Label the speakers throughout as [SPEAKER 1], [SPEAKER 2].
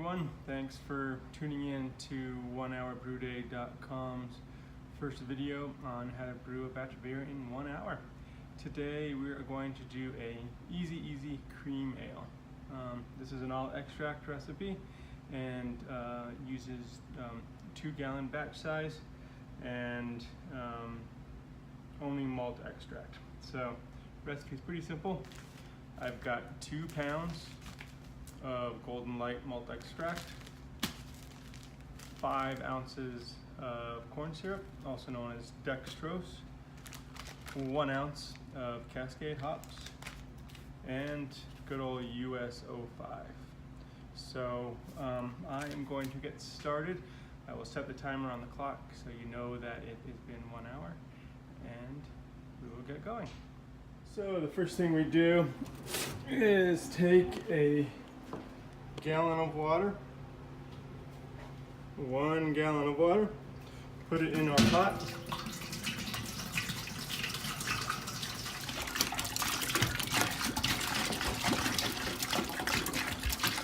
[SPEAKER 1] everyone. Thanks for tuning in to OneHourBrewDay.com's first video on how to brew a batch of beer in 1 hour. Today we are going to do a easy cream ale. This is an all extract recipe and uses 2-gallon batch size and only malt extract. So recipe is pretty simple. I've got 2 pounds of Golden Light malt extract, 5 ounces of corn syrup, also known as dextrose, 1 ounce of Cascade hops, and good old US 05. So I am going to get started. I will set the timer on the clock so you know that it has been 1 hour, and we will get going. So the first thing we do is take a gallon of water, 1 gallon of water, put it in our pot.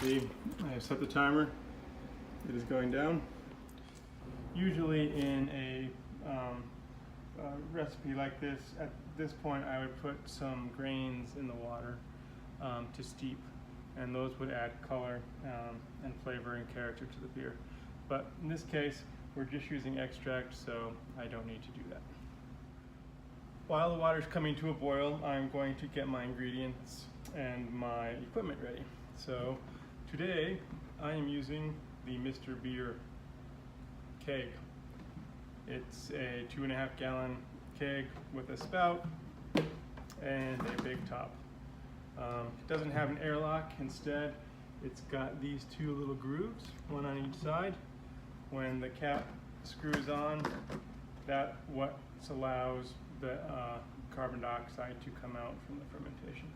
[SPEAKER 1] See, I have set the timer. It is going down. Usually in a recipe like this, at this point I would put some grains in the water to steep, and those would add color and flavor and character to the beer. But in this case, we're just using extract, so I don't need to do that. While the water is coming to a boil, I'm going to get my ingredients and my equipment ready. So today I am using the Mr. Beer keg. It's a 2.5 gallon keg with a spout and a big top. It doesn't have an airlock. Instead, it's got these 2 little grooves, one on each side. When the cap screws on, that what allows the carbon dioxide to come out from the fermentation.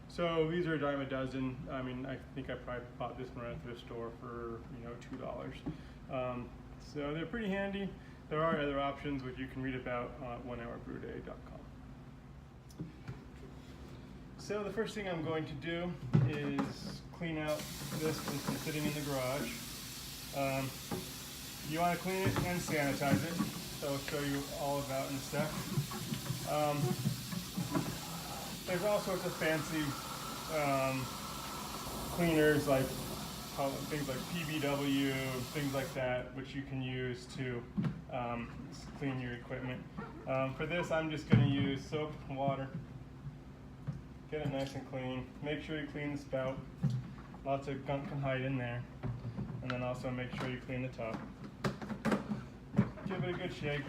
[SPEAKER 1] So these are a dime a dozen. I mean, I think I probably bought this one at the store for $2. So they're pretty handy. There are other options which you can read about on OneHourBrewDay.com. So the first thing I'm going to do is clean out this that's been sitting in the garage. You want to clean it and sanitize it, so I'll show you all about in a sec. There's all sorts of fancy cleaners, like things like PBW, things like that, which you can use to clean your equipment. For this, I'm just going to use soap and water. Get it nice and clean. Make sure you clean the spout. Lots of gunk can hide in there. And then also make sure you clean the top. Give it a good shake.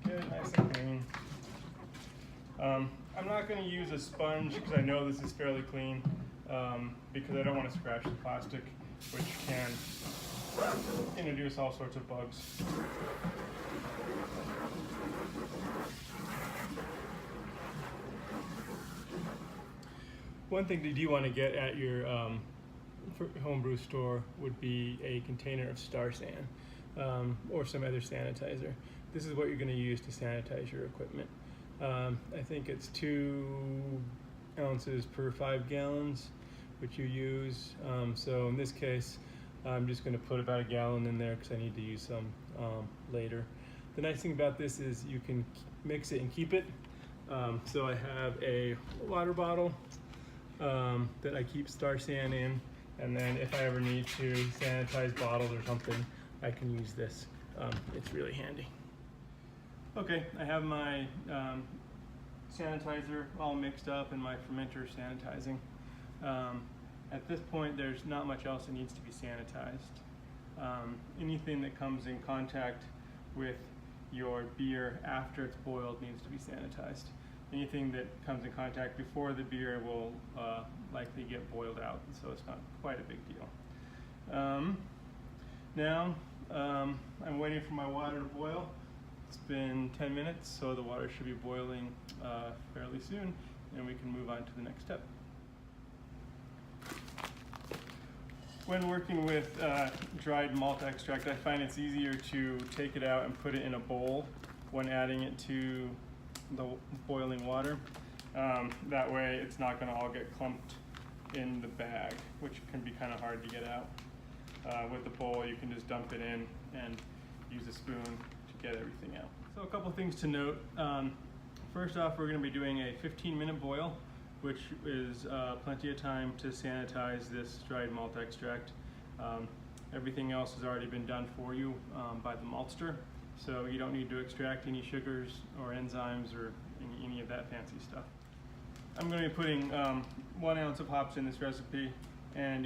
[SPEAKER 1] Get it nice and clean. I'm not going to use a sponge because I know this is fairly clean, because I don't want to scratch the plastic, which can introduce all sorts of bugs. One thing that you want to get at your homebrew store would be a container of Star San or some other sanitizer. This is what you're going to use to sanitize your equipment. I think it's 2 ounces per 5 gallons, which you use. So in this case, I'm just going to put about 1 gallon in there because I need to use some later. The nice thing about this is you can mix it and keep it. So I have a water bottle that I keep Star San in, and then if I ever need to sanitize bottles or something, I can use this. It's really handy. Okay, I have my sanitizer all mixed up and my fermenter sanitizing. At this point, there's not much else that needs to be sanitized. Anything that comes in contact with your beer after it's boiled needs to be sanitized. Anything that comes in contact before the beer will likely get boiled out, so it's not quite a big deal. Now, I'm waiting for my water to boil. It's been 10 minutes, so the water should be boiling fairly soon, and we can move on to the next step. When working with dried malt extract, I find it's easier to take it out and put it in a bowl when adding it to the boiling water. That way it's not going to all get clumped in the bag, which can be kind of hard to get out. With the bowl, you can just dump it in and use a spoon to get everything out. So a couple things to note. First off, we're going to be doing a 15-minute boil, which is plenty of time to sanitize this dried malt extract. Everything else has already been done for you by the maltster, so you don't need to extract any sugars or enzymes or any of that fancy stuff. I'm going to be putting 1 ounce of hops in this recipe, and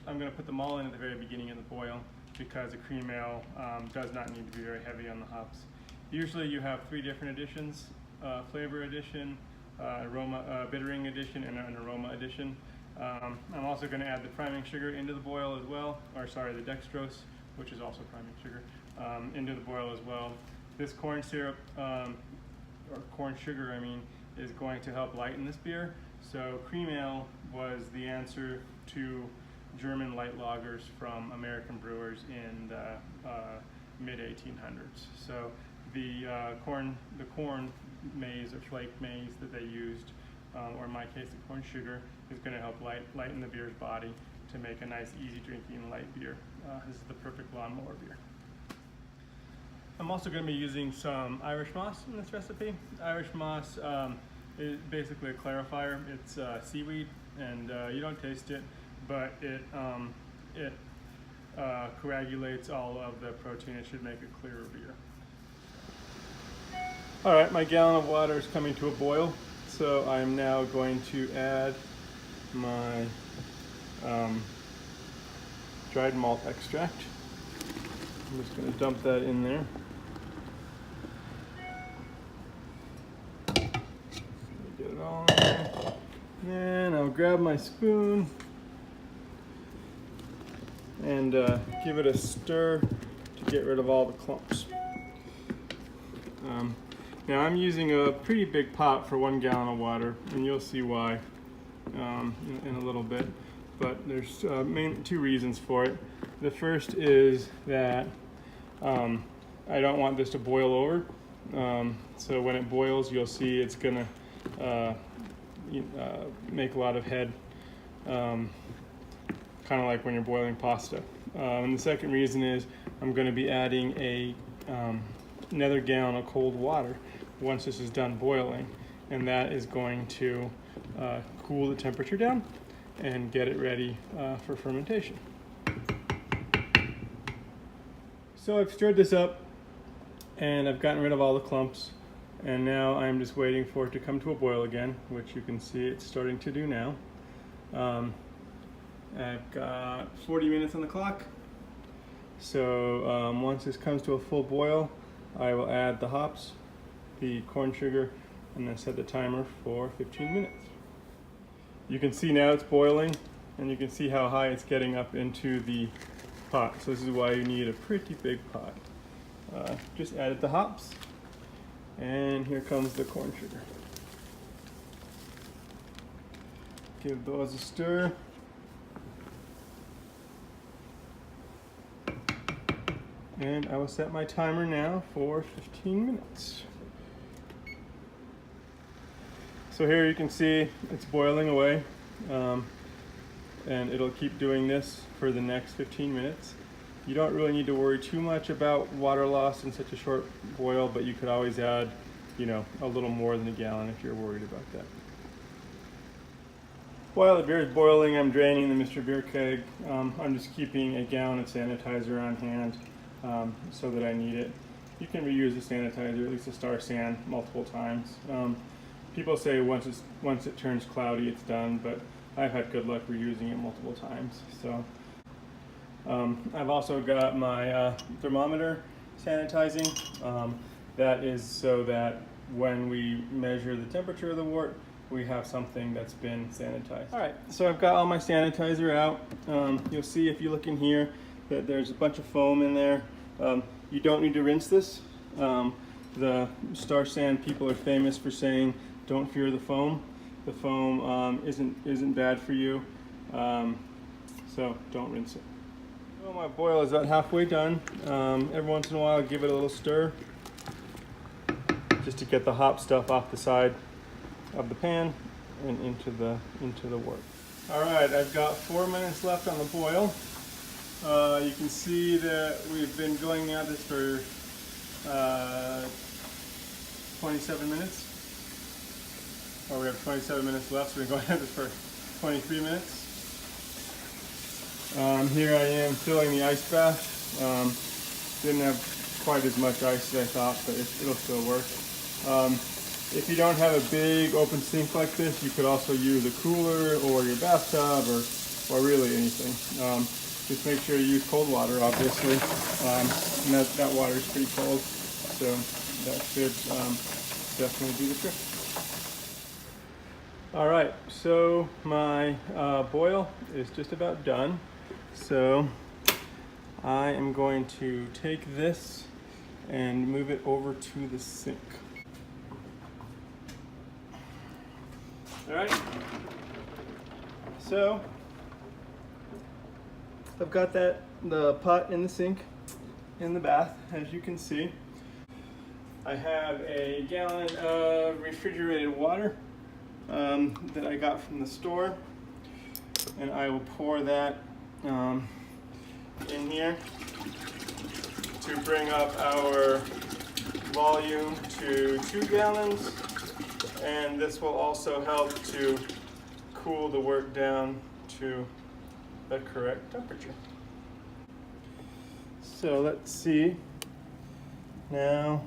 [SPEAKER 1] I'm going to put them all in at the very beginning of the boil because a cream ale does not need to be very heavy on the hops. Usually you have 3 different additions: flavor addition, bittering addition, and an aroma addition. I'm also going to add the priming sugar into the boil as well, or sorry, the dextrose, which is also priming sugar, into the boil as well. This corn syrup, or corn sugar, I mean, is going to help lighten this beer. So cream ale was the answer to German light lagers from American brewers in the mid-1800s. So the corn maize or flake maize that they used, or in my case the corn sugar, is going to help lighten the beer's body to make a nice, easy drinking light beer. This is the perfect lawnmower beer. I'm also going to be using some Irish moss in this recipe. Irish moss is basically a clarifier. It's seaweed, and you don't taste it, but it coagulates all of the protein. It should make a clearer beer. All right, my gallon of water is coming to a boil, so I'm now going to add my dried malt extract. I'm just going to dump that in there. Get it all in there. Then I'll grab my spoon and give it a stir to get rid of all the clumps. Now I'm using a pretty big pot for 1 gallon of water, and you'll see why in a little bit. But there's 2 reasons for it. The first is that I don't want this to boil over. So when it boils, you'll see it's gonna make a lot of head, kind of like when you're boiling pasta. And the second reason is I'm going to be adding another gallon of cold water once this is done boiling, and that is going to cool the temperature down and get it ready for fermentation. So I've stirred this up and I've gotten rid of all the clumps, and now I'm just waiting for it to come to a boil again, which you can see it's starting to do now. I've got 40 minutes on the clock. So once this comes to a full boil, I will add the hops, the corn sugar, and then set the timer for 15 minutes. You can see now it's boiling, and you can see how high it's getting up into the pot. So this is why you need a pretty big pot. Just added the hops, and here comes the corn sugar. Give those a stir. And I will set my timer now for 15 minutes. So here you can see it's boiling away, and it'll keep doing this for the next 15 minutes. You don't really need to worry too much about water loss in such a short boil, but you could always add, a little more than a gallon if you're worried about that. While the beer is boiling, I'm draining the Mr. Beer keg. I'm just keeping a gallon of sanitizer on hand so that I need it. You can reuse the sanitizer, at least the Star San, multiple times. People say once it turns cloudy, it's done, but I've had good luck reusing it multiple times. So I've also got my thermometer sanitizing. That is so that when we measure the temperature of the wort, we have something that's been sanitized. All right, so I've got all my sanitizer out. You'll see if you look in here that there's a bunch of foam in there. You don't need to rinse this. The Star San people are famous for saying, don't fear the foam. The foam isn't bad for you, so don't rinse it. Well, my boil is about halfway done. Every once in a while, I give it a little stir just to get the hop stuff off the side of the pan and into the wort. All right, I've got 4 minutes left on the boil. You can see that we've been going at this for 27 minutes. Or we have 27 minutes left, so we've been going at this for 23 minutes. Here I am filling the ice bath. Didn't have quite as much ice as I thought, but it'll still work. If you don't have a big open sink like this, you could also use a cooler or your bathtub or really anything. Just make sure you use cold water, obviously. And that water is pretty cold, so that should definitely do the trick. All right, so my boil is just about done. So I am going to take this and move it over to the sink. All right, so I've got the pot in the sink in the bath, as you can see. I have a gallon of refrigerated water that I got from the store, and I will pour that in here to bring up our volume to 2 gallons, and this will also help to cool the wort down to the correct temperature. So let's see. Now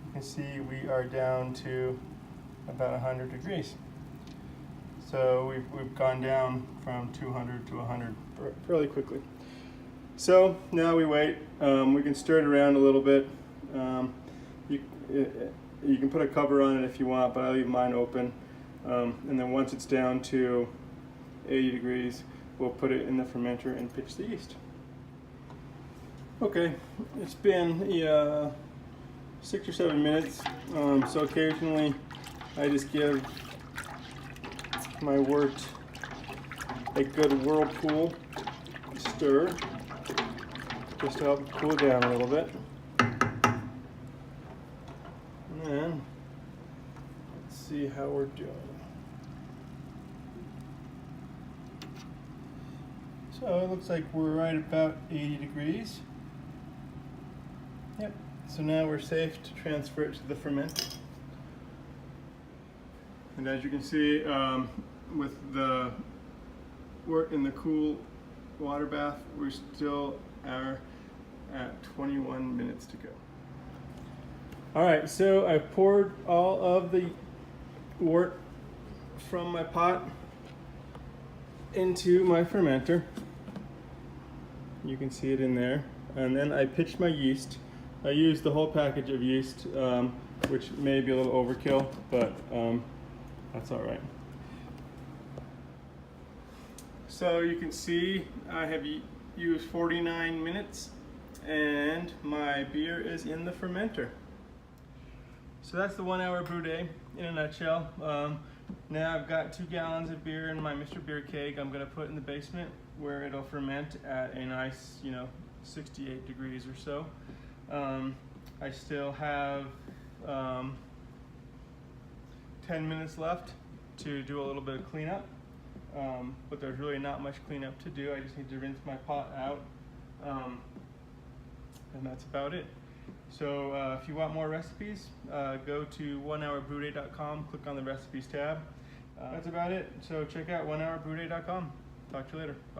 [SPEAKER 1] you can see we are down to about 100 degrees. So we've gone down from 200 to 100 fairly quickly. So now we wait. We can stir it around a little bit. You can put a cover on it if you want, but I leave mine open. And then once it's down to 80 degrees, we'll put it in the fermenter and pitch the yeast. Okay, it's been 6 or 7 minutes. So occasionally I just give my wort a good whirlpool stir just to help it cool down a little bit. And then let's see how we're doing. So it looks like we're right about 80 degrees. Yep. So now we're safe to transfer it to the fermenter. And as you can see, with the wort in the cool water bath, we still are at 21 minutes to go. All right, so I poured all of the wort from my pot into my fermenter. You can see it in there. And then I pitched my yeast. I used the whole package of yeast, which may be a little overkill, but that's all right. So you can see I have used 49 minutes and my beer is in the fermenter. So that's the 1 hour brew day in a nutshell. Now I've got 2 gallons of beer in my Mr. Beer keg. I'm gonna put in the basement where it'll ferment at a nice, 68 degrees or so. I still have 10 minutes left to do a little bit of cleanup, but there's really not much cleanup to do. I just need to rinse my pot out, and that's about it. So if you want more recipes, go to onehourbrewday.com, click on the recipes tab. That's about it. So check out onehourbrewday.com. Talk to you later. Bye.